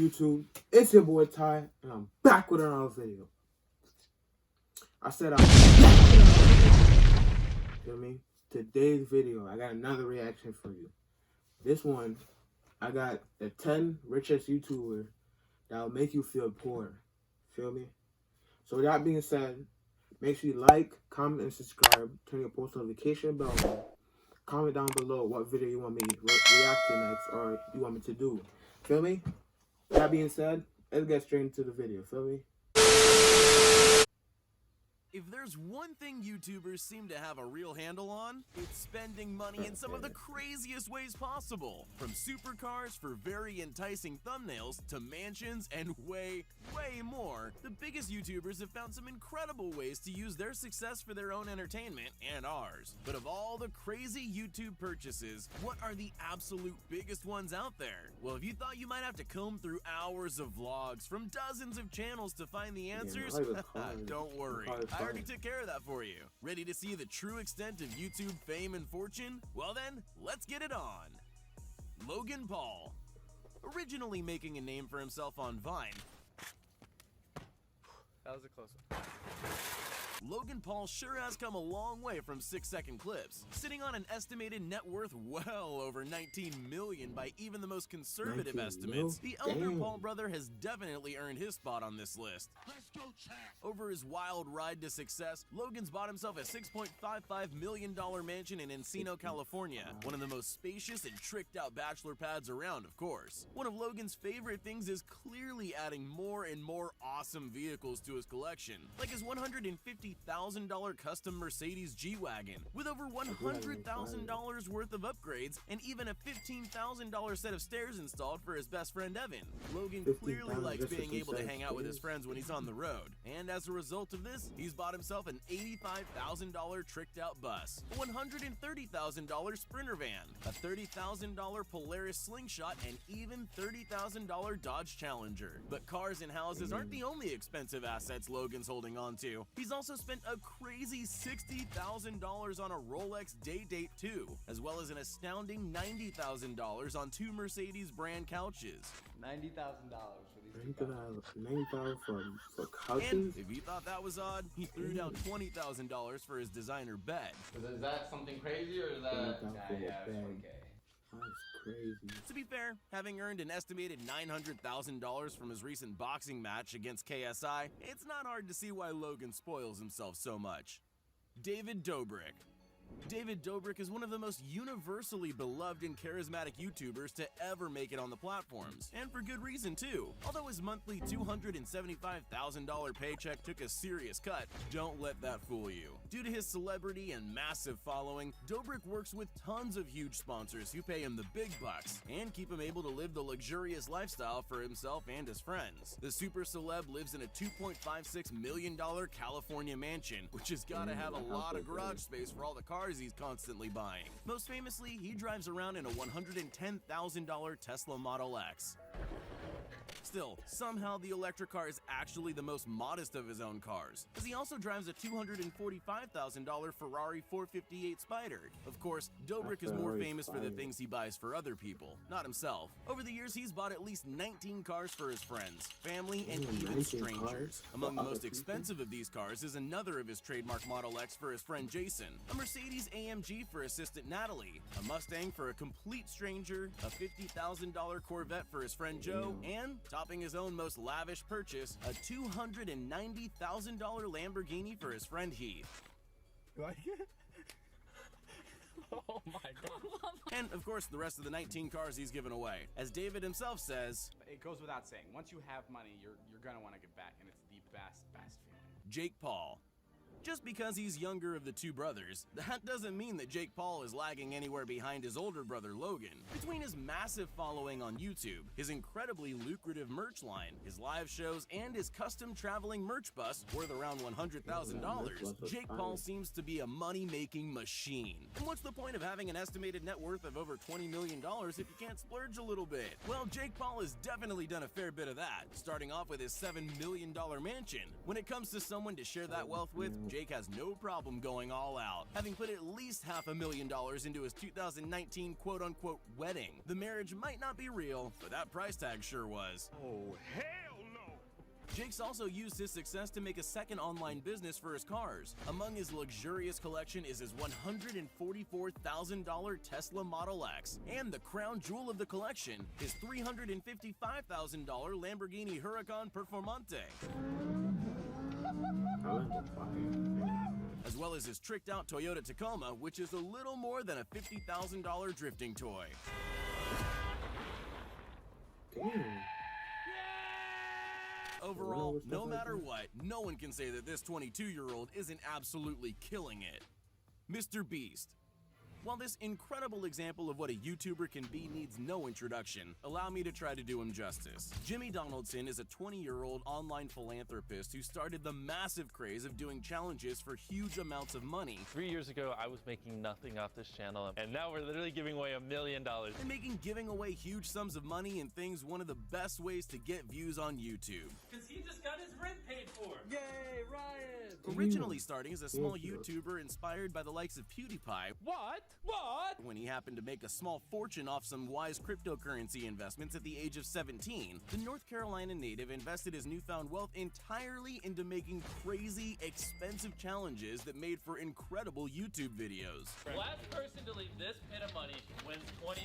YouTube? It's your boy Ty, and I'm back with another video. I said I'm back with another video. Feel me? Today's video, I got another reaction for you. This one, I got the 10 richest YouTubers that will make you feel poor. Feel me? So with that being said, make sure you like, comment, and subscribe. Turn your post notification bell on. Comment down below what video you want me to react to next, or you want me to do. Feel me? That being said, let's get straight into the video. Feel me? If there's one thing YouTubers seem to have a real handle on, it's spending money in some of the craziest ways possible. From supercars for very enticing thumbnails to mansions and way more, the biggest YouTubers have found some incredible ways to use their success for their own entertainment and ours. But of all the crazy YouTube purchases, what are the absolute biggest ones out there? Well, if you thought you might have to comb through hours of vlogs from dozens of channels to find the answers, don't worry. I already took care of that for you. Ready to see the true extent of YouTube fame and fortune? Well then, let's get it on. Logan Paul. Originally making a name for himself on Vine, that was a close one. Logan Paul sure has come a long way from 6-second clips, sitting on an estimated net worth well over $19 million by even the most conservative estimates. The elder Paul brother has definitely earned his spot on this list. Let's go, champ. Over his wild ride to success, Logan's bought himself a $6.55 million mansion in Encino, California, one of the most spacious and tricked out bachelor pads around, of course. One of Logan's favorite things is clearly adding more and more awesome vehicles to his collection, like his $150,000 custom Mercedes G-Wagon, with over $100,000 worth of upgrades and even a $15,000 set of stairs installed for his best friend Evan. Logan clearly likes being able to hang out with his friends when he's on the road, and as a result of this, he's bought himself an $85,000 tricked out bus, a $130,000 Sprinter van, a $30,000 Polaris Slingshot, and even $30,000 Dodge Challenger. But cars and houses aren't the only expensive assets Logan's holding on to. He's also spent a crazy $60,000 on a Rolex Day-Date 2, as well as an astounding $90,000 on 2 Mercedes brand couches. $90,000 for these $90,000 for couches? And if you thought that was odd, he threw down $20,000 for his designer bed. Is that something crazy, or is that... Yeah, it's okay. That's crazy. To be fair, having earned an estimated $900,000 from his recent boxing match against KSI, it's not hard to see why Logan spoils himself so much. David Dobrik. David Dobrik is one of the most universally beloved and charismatic YouTubers to ever make it on the platforms, and for good reason too. Although his monthly $275,000 paycheck took a serious cut, don't let that fool you. Due to his celebrity and massive following, Dobrik works with tons of huge sponsors who pay him the big bucks and keep him able to live the luxurious lifestyle for himself and his friends. The super celeb lives in a $2.56 million California mansion, which has gotta have a lot of garage space for all the cars he's constantly buying. Most famously, he drives around in a $110,000 Tesla Model X. Still, somehow the electric car is actually the most modest of his own cars, as he also drives a $245,000 Ferrari 458 Spider. Of course, Dobrik is more famous for the things he buys for other people, not himself. Over the years, he's bought at least 19 cars for his friends, family, and even strangers. Among the most expensive of these cars is another of his trademark Model X for his friend Jason, a Mercedes AMG for assistant Natalie, a Mustang for a complete stranger, a $50,000 Corvette for his friend Joe, and, topping his own most lavish purchase, a $290,000 Lamborghini for his friend Heath. Like it? Oh my god. And of course, the rest of the 19 cars he's given away. As David himself says, it goes without saying, once you have money, you're gonna want to give back, and it's the best feeling. Jake Paul. Just because he's younger of the two brothers, that doesn't mean that Jake Paul is lagging anywhere behind his older brother Logan. Between his massive following on YouTube, his incredibly lucrative merch line, his live shows, and his custom traveling merch bus worth around $100,000, Jake Paul seems to be a money-making machine. And what's the point of having an estimated net worth of over $20 million if you can't splurge a little bit? Well, Jake Paul has definitely done a fair bit of that, starting off with his $7 million mansion. When it comes to someone to share that wealth with, Jake has no problem going all out, having put at least $500,000 into his 2019 quote-unquote wedding. The marriage might not be real, but that price tag sure was. Oh, hell no! Jake's also used his success to make a second online business for his cars. Among his luxurious collection is his $144,000 Tesla Model X, and the crown jewel of the collection, his $355,000 Lamborghini Huracan Performante. I like the fire. As well as his tricked out Toyota Tacoma, which is a little more than a $50,000 drifting toy. Damn. Overall, no matter what, no one can say that this 22-year-old isn't absolutely killing it. Mr. Beast. While this incredible example of what a YouTuber can be needs no introduction, allow me to try to do him justice. Jimmy Donaldson is a 20-year-old online philanthropist who started the massive craze of doing challenges for huge amounts of money. 3 years ago, I was making nothing off this channel, and now we're literally giving away $1 million. And making giving away huge sums of money and things one of the best ways to get views on YouTube. Because he just got his rent paid for. Yay, Ryan! Originally starting as a small YouTuber inspired by the likes of PewDiePie, What? What? when he happened to make a small fortune off some wise cryptocurrency investments at the age of 17, the North Carolina native invested his newfound wealth entirely into making crazy, expensive challenges that made for incredible YouTube videos. Last person to leave this pit of money wins $20,000.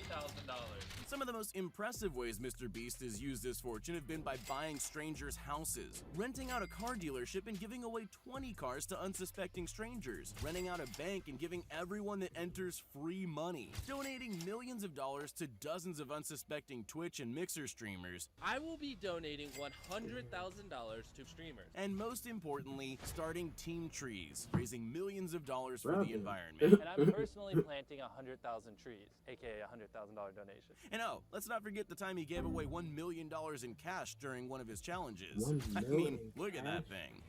Some of the most impressive ways Mr. Beast has used his fortune have been by buying strangers' houses, renting out a car dealership and giving away 20 cars to unsuspecting strangers, renting out a bank and giving everyone that enters free money, donating millions of dollars to dozens of unsuspecting Twitch and Mixer streamers, I will be donating $100,000 to streamers. and most importantly, starting Team Trees, raising millions of dollars for Bravo. the environment. And I'm personally planting 100,000 trees, aka a $100,000 donation. And oh, let's not forget the time he gave away $1 million in cash during one of his challenges. $1 I million mean, in look at that cash? thing.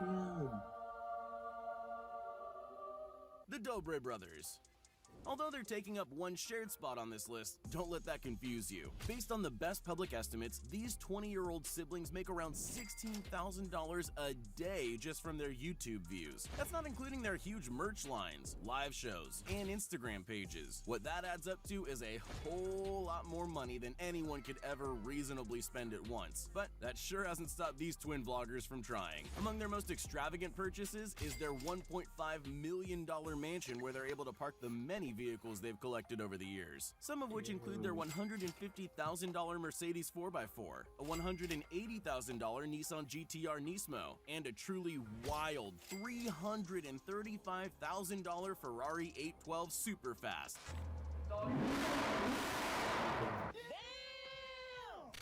Damn. The Dobre brothers. Although they're taking up one shared spot on this list, don't let that confuse you. Based on the best public estimates, these 20-year-old siblings make around $16,000 a day just from their YouTube views. That's not including their huge merch lines, live shows, and Instagram pages. What that adds up to is a whole lot more money than anyone could ever reasonably spend at once. But that sure hasn't stopped these twin vloggers from trying. Among their most extravagant purchases is their $1.5 million mansion where they're able to park the many vehicles they've collected over the years. Some of which include their $150,000 Mercedes 4x4, a $180,000 Nissan GTR Nismo, and a truly wild $335,000 Ferrari 812 Superfast.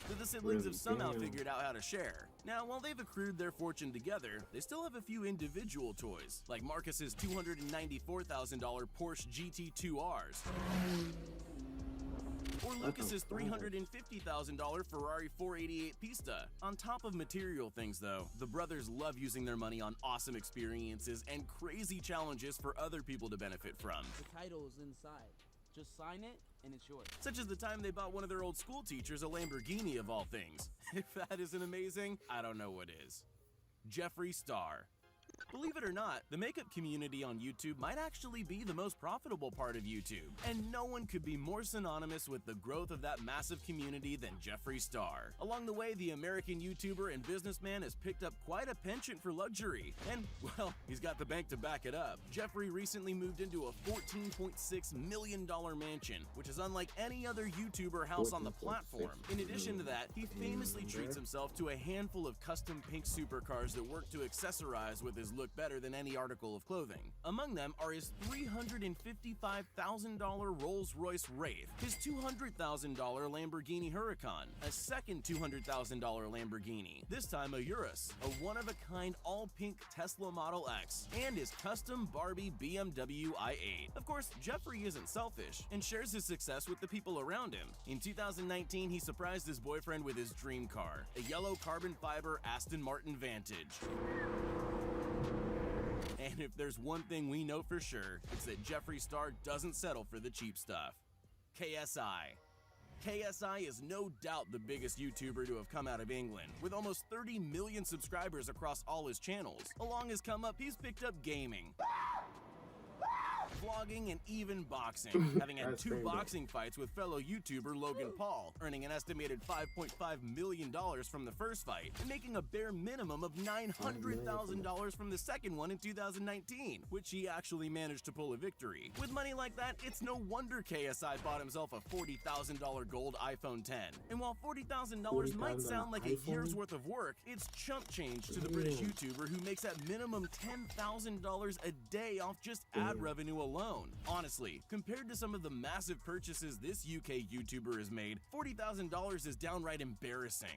That the siblings have somehow figured out how to share. Now, while they've accrued their fortune together, they still have a few individual toys, like Marcus's $294,000 Porsche GT2Rs, or Lucas's $350,000 Ferrari 488 Pista. On top of material things though, the brothers love using their money on awesome experiences and crazy challenges for other people to benefit from. The title is inside. Just sign it, and it's yours. Such as the time they bought one of their old school teachers a Lamborghini of all things. If that isn't amazing, I don't know what is. Jeffree Star. Believe it or not, the makeup community on YouTube might actually be the most profitable part of YouTube, and no one could be more synonymous with the growth of that massive community than Jeffree Star. Along the way, the American YouTuber and businessman has picked up quite a penchant for luxury, and, well, he's got the bank to back it up. Jeffree recently moved into a $14.6 million mansion, which is unlike any other YouTuber house on the platform. In addition to that, he famously treats himself to a handful of custom pink supercars that work to accessorize with his look better than any article of clothing. Among them are his $355,000 Rolls-Royce Wraith, his $200,000 Lamborghini Huracan, a second $200,000 Lamborghini, this time a Urus, a one-of-a-kind all-pink Tesla Model X, and his custom Barbie BMW i8. Of course, Jeffree isn't selfish and shares his success with the people around him. In 2019, he surprised his boyfriend with his dream car, a yellow carbon fiber Aston Martin Vantage. And if there's one thing we know for sure, it's that Jeffree Star doesn't settle for the cheap stuff. KSI. KSI is no doubt the biggest YouTuber to have come out of England, with almost 30 million subscribers across all his channels. Along his come up, he's picked up gaming, vlogging, and even boxing, having had That's 2 crazy. boxing fights with fellow YouTuber Logan Paul, earning an estimated $5.5 million from the first fight, and making a bare minimum of $900,000 from the second one in 2019, which he actually managed to pull a victory. With money like that, it's no wonder KSI bought himself a $40,000 gold iPhone 10. And while $40,000 might sound like a year's worth of work, it's chump change to the British YouTuber who makes at minimum $10,000 a day off just ad revenue alone. Honestly, compared to some of the massive purchases this UK YouTuber has made, $40,000 is downright embarrassing.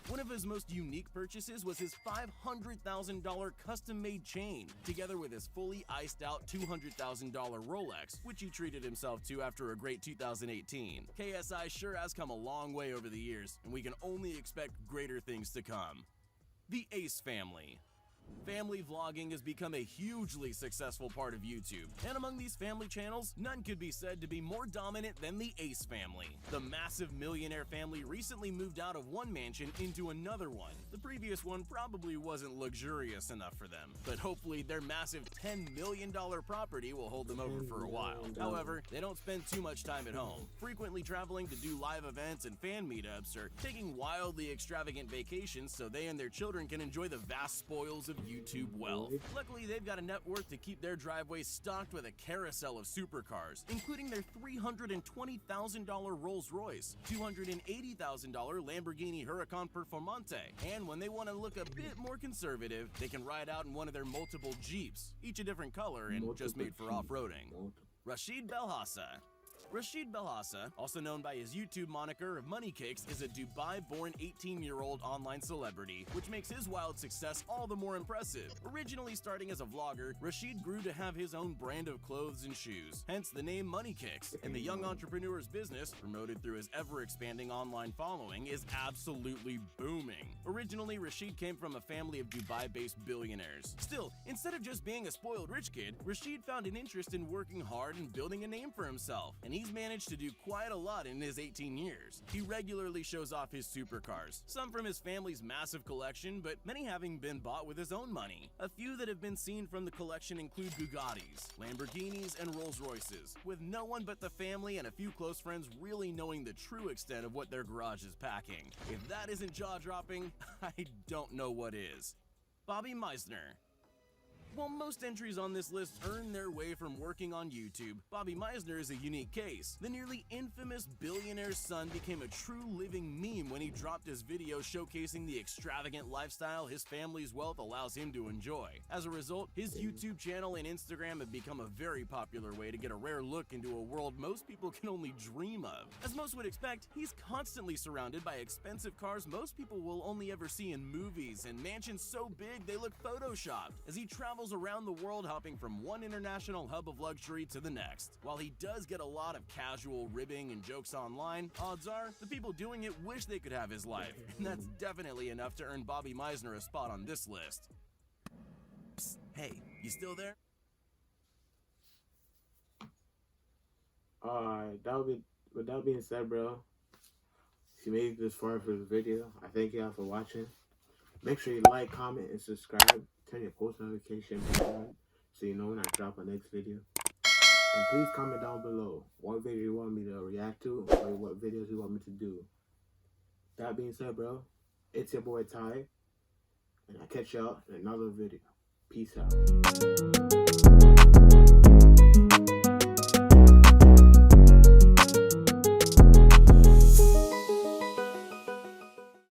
One of his most unique purchases was his $500,000 custom-made chain, together with his fully iced-out $200,000 Rolex, which he treated himself to after a great 2018. KSI sure has come a long way over the years, and we can only expect greater things to come. The Ace family. Family vlogging has become a hugely successful part of YouTube, and among these family channels, none could be said to be more dominant than the Ace family. The massive millionaire family recently moved out of one mansion into another one. The previous one probably wasn't luxurious enough for them, but hopefully their massive $10 million property will hold them over for a while. However, they don't spend too much time at home, frequently traveling to do live events and fan meetups, or taking wildly extravagant vacations so they and their children can enjoy the vast spoils of YouTube wealth. Luckily, they've got a net worth to keep their driveway stocked with a carousel of supercars, including their $320,000 Rolls-Royce, $280,000 Lamborghini Huracan Performante, and when they want to look a bit more conservative, they can ride out in one of their multiple Jeeps, each a different color and just made for off-roading. Rashid Belhassa. Rashid Belhassa, also known by his YouTube moniker of Money Kicks, is a Dubai-born 18-year-old online celebrity, which makes his wild success all the more impressive. Originally starting as a vlogger, Rashid grew to have his own brand of clothes and shoes, hence the name Money Kicks, and the young entrepreneur's business, promoted through his ever-expanding online following, is absolutely booming. Originally, Rashid came from a family of Dubai-based billionaires. Still, instead of just being a spoiled rich kid, Rashid found an interest in working hard and building a name for himself, and he's managed to do quite a lot in his 18 years. He regularly shows off his supercars, some from his family's massive collection, but many having been bought with his own money. A few that have been seen from the collection include Bugattis, Lamborghinis, and Rolls-Royces, with no one but the family and a few close friends really knowing the true extent of what their garage is packing. If that isn't jaw-dropping, I don't know what is. Bobby Meisner. While most entries on this list earn their way from working on YouTube, Bobby Meisner is a unique case. The nearly infamous billionaire's son became a true living meme when he dropped his video showcasing the extravagant lifestyle his family's wealth allows him to enjoy. As a result, his YouTube channel and Instagram have become a very popular way to get a rare look into a world most people can only dream of. As most would expect, he's constantly surrounded by expensive cars most people will only ever see in movies, and mansions so big they look photoshopped, as he travels around the world hopping from one international hub of luxury to the next. While he does get a lot of casual ribbing and jokes online, odds are the people doing it wish they could have his life, and that's definitely enough to earn Bobby Meisner a spot on this list. Psst, hey, you still there? With that being said, bro, if you made it this far for the video, I thank y'all for watching. Make sure you like, comment, and subscribe. Turn your post notification on so you know when I drop my next video. And please comment down below what video you want me to react to or what videos you want me to do. That being said, bro, it's your boy Ty, and I'll catch y'all in another video. Peace out.